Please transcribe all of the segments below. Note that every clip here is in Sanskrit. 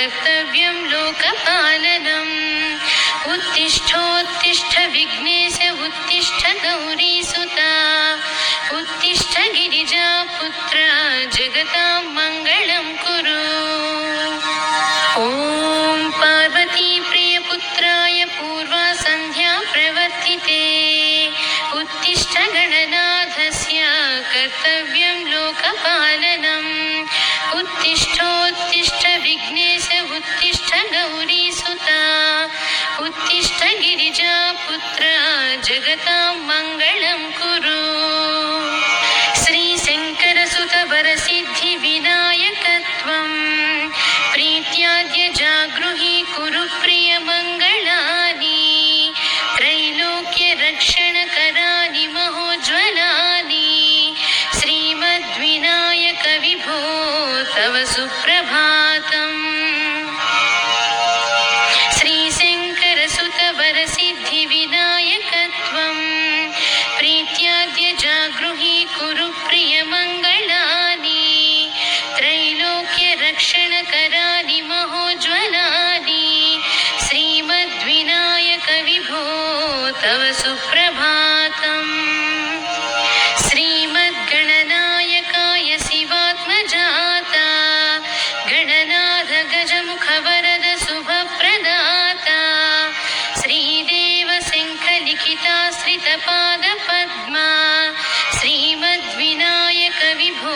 कर्तव्यं लोकपालनम्। उत्तिष्ठोत्तिष्ठ विघ्नेश उत्तिष्ठ गौरीसुता उत्तिष्ठ गिरिजापुत्र जगतां मङ्गलं कुरु। ॐ पार्वतीप्रियपुत्राय पूर्वा सन्ध्या प्रवर्तिते उत्तिष्ठ गणनाथस्य कर्तव्यं लोकपालनम्। उत्तिष्ठोत्तिष्ठ विघ्नेश उत्तिष्ठ गौरीसुता उत्तिष्ठ गिरिजापुत्र जगतां मङ्गलं कुरु। श्रीशङ्करसुत वरसिद्धिविनायकत्वं प्रीत्याद्य जागृहि कुरु प्रियमङ्गलानि। त्रैलोक्यरक्षणकरानि महोज्ज्वलानि श्रीमद्विनायक विभो तव सुप्रभातम्। श्रीशङ्करसुत वरसिद्धिविनायकत्वं प्रीत्याद्य जागृहि कुरु प्रियमङ्गलानि। त्रैलोक्यरक्षणकरानि महोज्ज्वलानि श्रीमद्विनायक विभो तव सुप्रभातम्। श्रीमद्गणनायकाय शिवात्मजाता गणनाथ गजमुखवरद शुभप्रदाता श्रीदेव शङ्खलिखिताश्रितपादपद्मा श्रीमद्विनायक विभो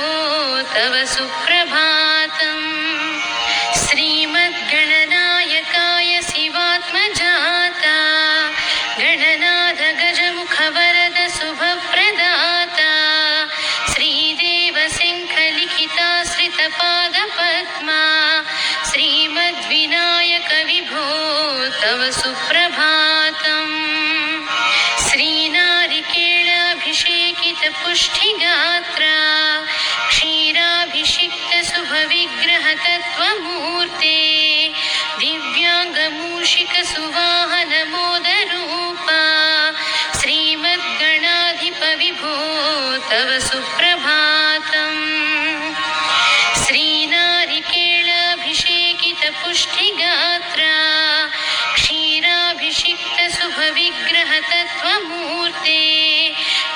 तव सुप्रभातम्। श्रीमद्गणनायकाय शिवात्मजाता गणनाथ गजमुखवरद शुभप्रदाता श्रीदेव शङ्खलिखिताश्रितपादपद्मा श्रीमद्विनायक विभो तव सुप्रभातम्। श्रीनारिकेळाभिषेकितपुष्टिगात्रा क्षीराभिषिक्तशुभविग्रहतत्त्वमूर्ते दिव्याङ्गमूषिकसुवाहनमोदरूपा श्रीमद्गणाधिप विभो तव सुप्रभातम्। श्रीनारिकेळाभिषेकितपुष्टिगात्रा क्षीराभिषिक्तशुभविग्रहतत्त्वमूर्ते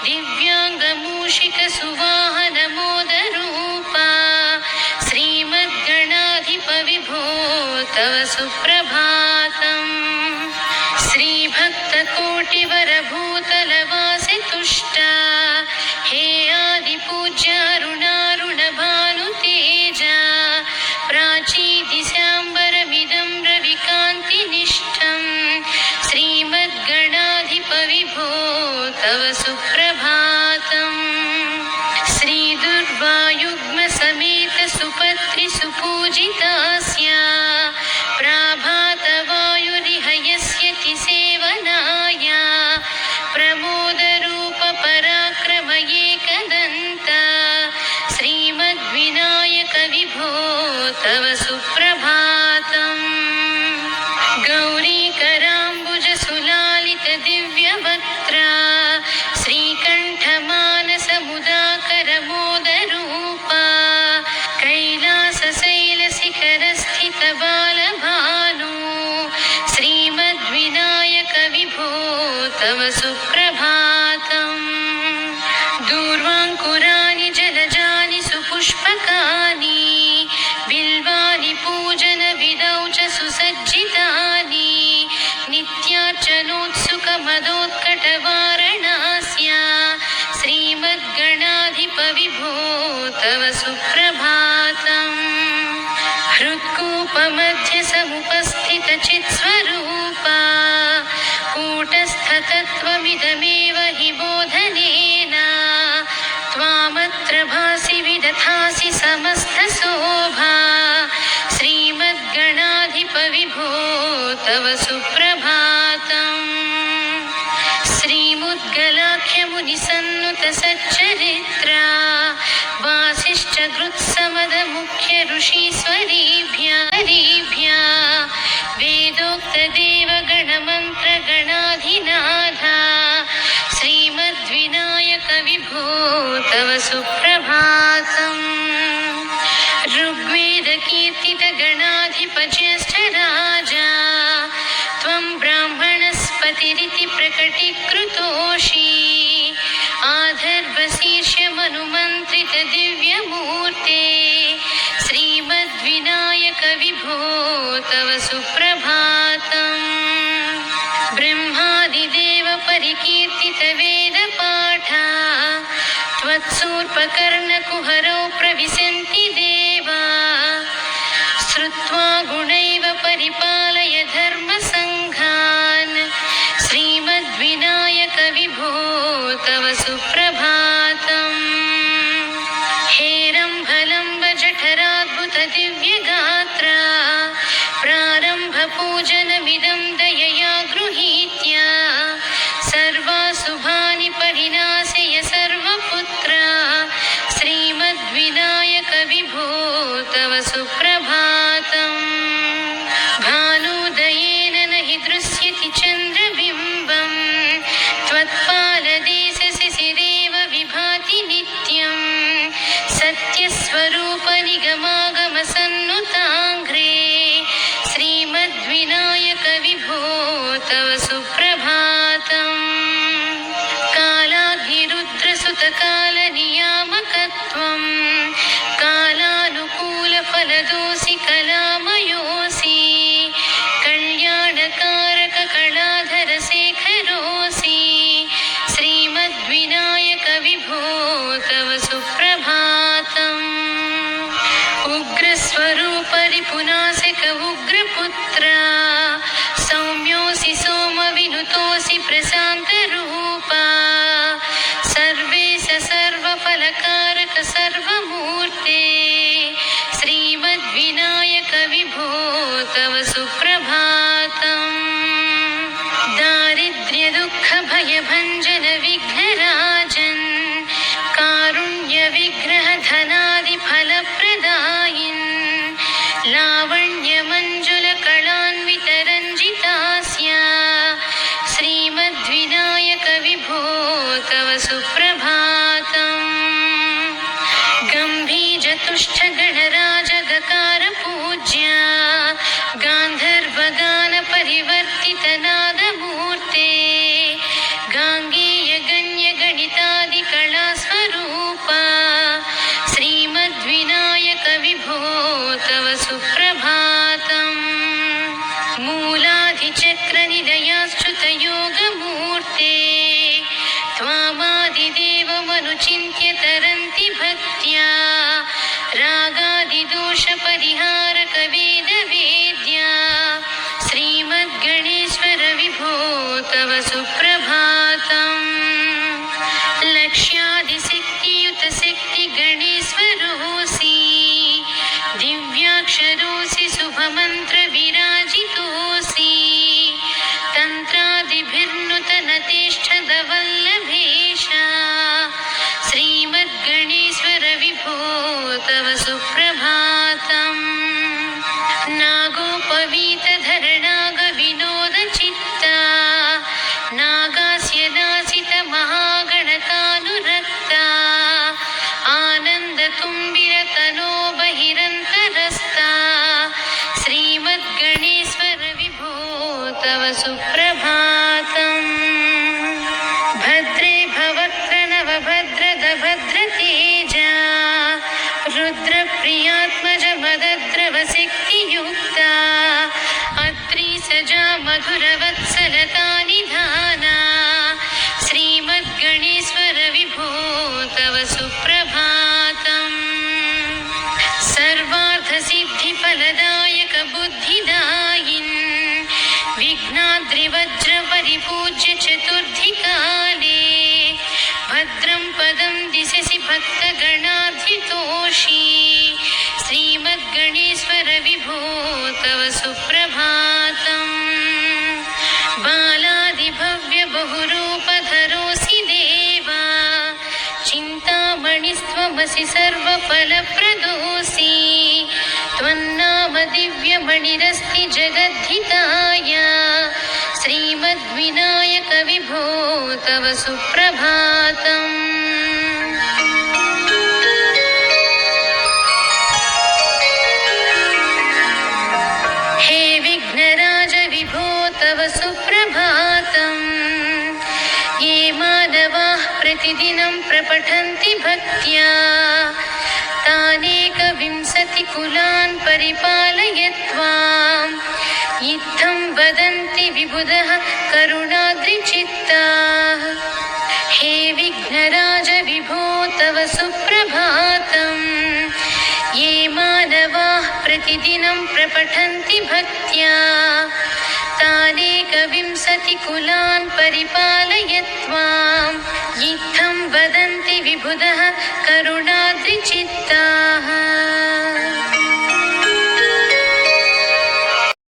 दिव्याङ्गमूषिकसुवाहनमोदरूपा श्रीमद्गणाधिप विभो तव सुप्रभातम्। श्रीभक्तकोटिवरभूतलवासि तुष्टा हे आदिपूज्य अरुणारुणभानुतेजा प्राचीदिशाम्बरमिदं रविकान्तिनिष्ठं श्रीमद्गणाधिप विभो तव सुप्रभातम्। श्रीदुर्वायुग्मसमेत सुपत्रिसुपूजितास्य प्राभातवायुरिहयस्यति सेवनाय प्रमोदरूपपराक्रम एकदन्त श्रीमद्विनायक विभो तव सुप्रभातम्। गौरीकराम्बुजसुलालितदिव्यवक्त्रा श्रीकण्ठमानसमुदाकरमोदरूपा कैलासशैलशिखरस्थितबालभानु श्रीमद्विनायक विभो तव सुप्रभातम्। दूर्वाङ्कुराणि जलजानि सुपुष्पकानि बिल्वानि पूजनविधौ च सुसज्जितानि नित्यार्चनोत्सुकमदोत्कटवारणास्या श्रीमद्गणाधिप विभो तव सुप्रभातम्। हृत्कूपमध्ये समुपस्थितचित्स्वरूपा कूटस्थतत्त्वमिदमेव हि बोधनेन त्वामत्र भासि विदधासि समस्तशोभा श्रीमद्गणाधिप विभो तव सुप्रभातम्। श्रीमुद्गलाख्यमुनिसन्नुतसच्चरित्रा वासिष्ठगृत्समदमुख्य ऋषीश्वरीभ्या वेदोक्तदेवगणमन्त्रगणाधिनाथा श्रीमद्विनायक विभो तव सुप्रभातम्। ऋग्वेदकीर्तितगणाधिपजय गतिरिति प्रकटीकृतोषि आधर्वशीर्षमनुमन्त्रित दिव्यमूर्ते श्रीमद्विनायक विभो तव सुप्रभातम् ब्रह्मादिदेव परिकीर्तित वेदपाठा त्वत्सूर्पकर्णकुहरौ प्रविशन्ति देवा श्रुत्वा गुणैव परिपालय धर्मसङ्घान् श्रीमद्विनायक विभो तव सुप्रभातम् हेरम्भलम्ब जठराद्भुत दिव्यगात्रा प्रारम्भपूजनमिदं दयया गृहीत्य सर्वाशुभानि परिनाशय सर्वपुत्रा श्रीमद्विनायक विभो तव सुप्रभातम् भानुदयेन न हि दृश्यति चन्द्रबिम्बम् त्वत्पालदेशशिशिरेव विभाति नित्यम् सत्यस्वरूप निगमागमसन्नुताङ्घ्रे श्रीमद्विनायक विभो तव सुप्रभातम् कालाग्निरुद्रसुतकालनियामकत्वम् कालानुकूलफलदोषि कलामयोऽसि कल्याणकारक कलाधर शेखरोऽसि श्रीमद्विनायक विभो तव सुप्रभातम् उग्रस्वरूप रिपुनाशक उग्रपुत्रा सौम्योऽसि सोमविनुतोऽसि प्रशान्तरूपा सर्वेश सर्वफलकारक सर्वमूर्ते श्रीमद्विनायक विभो तव सुप्रभातम् दारिद्र्यदुःखभयभञ्जन विघ्नराजन् कारुण्यविग्रह धनादिफलप्रदायिन् लावण्यमञ्जुलकलान्वितरञ्जितास्य श्रीमद्विनायक विभो तव सुप्रभातम् गम्भीरतुष्टगणराजगकारपूज्य गान्धर्वगानपरिवर्तितनादमूर्ते गाङ्गेयगण्यगणितादिकलास्वरूपा श्रीमद्विनायक विभो तव सुप्रभातम् मूलाधिचक्रनिलयाश्च्युतयोगमूर्ते त्वामादिदेवमनुचिन्त्य तरन्ति भक्त्या रागादिदोषपरिहारक वेदवेद्या श्रीमद्गणेश्वर विभो तव सुप्रभातम् लक्ष्यादिशक्तियुतशक्तिगणेश्वरोऽसि दिव्याक्षरोऽसि शुभमन्त्रविराजितोऽसि तन्त्रादिभिर्नुतनतेष्ठदवल्लभेश श्रीमद्गणेश्वर विभो तव सुप्रभातम् नागोपवीतधरणागविनोदचित्ता नागास्य नासित महागणकानुरक्ता आनन्दतुम्बिरतनो बहिरन्तरस्ता श्रीमद्गणेश्वर विभो तव सुप्रभातम् भद्रे भवक्त्र नवभद्रद भद्रतेजा रुद्रप्रियात्मज मदद्रवशक्तियुक्ता अत्रि सजा मधुरवत्सलता निधाना श्रीमद्गणेश्वर विभो तव सुप्रभातम् सर्वार्थसिद्धिफलदायक बुद्धिदायिन् विघ्नाद्रिवज्रपरिपूज्य चतुर्धिकाले भद्रं पदं दिशसि भक्तगणार्थितोषि श्रीमद्गणेश्वर विभो तव सुप्रभातम् बालादिभव्यबहुरूपधरोऽसि देवा चिन्तामणिस्त्वमसि सर्वफलप्रदोऽसि त्वन्नाम दिव्यमणिरस्ति जगद्धिताय श्रीमद्विनायक विभो तव सुप्रभातम् हे विघ्नराज विभो तव सुप्रभातम् प्रतिदिनं प्रपठन्ति भक्त्या तानेकविंशतिकुलान् परिपालयत्वाम् इत्थं वदन्ति विबुधः करुणाद्रिचित्ताः। हे विघ्नराज विभो तव सुप्रभातम्। ये मानवाः प्रतिदिनं प्रपठन्ति भक्त्या तानेकविंशतिकुलान् परिपालयत्वाम् इत्थं वदन्ति विबुधः करुणाद्रिचित्ताः।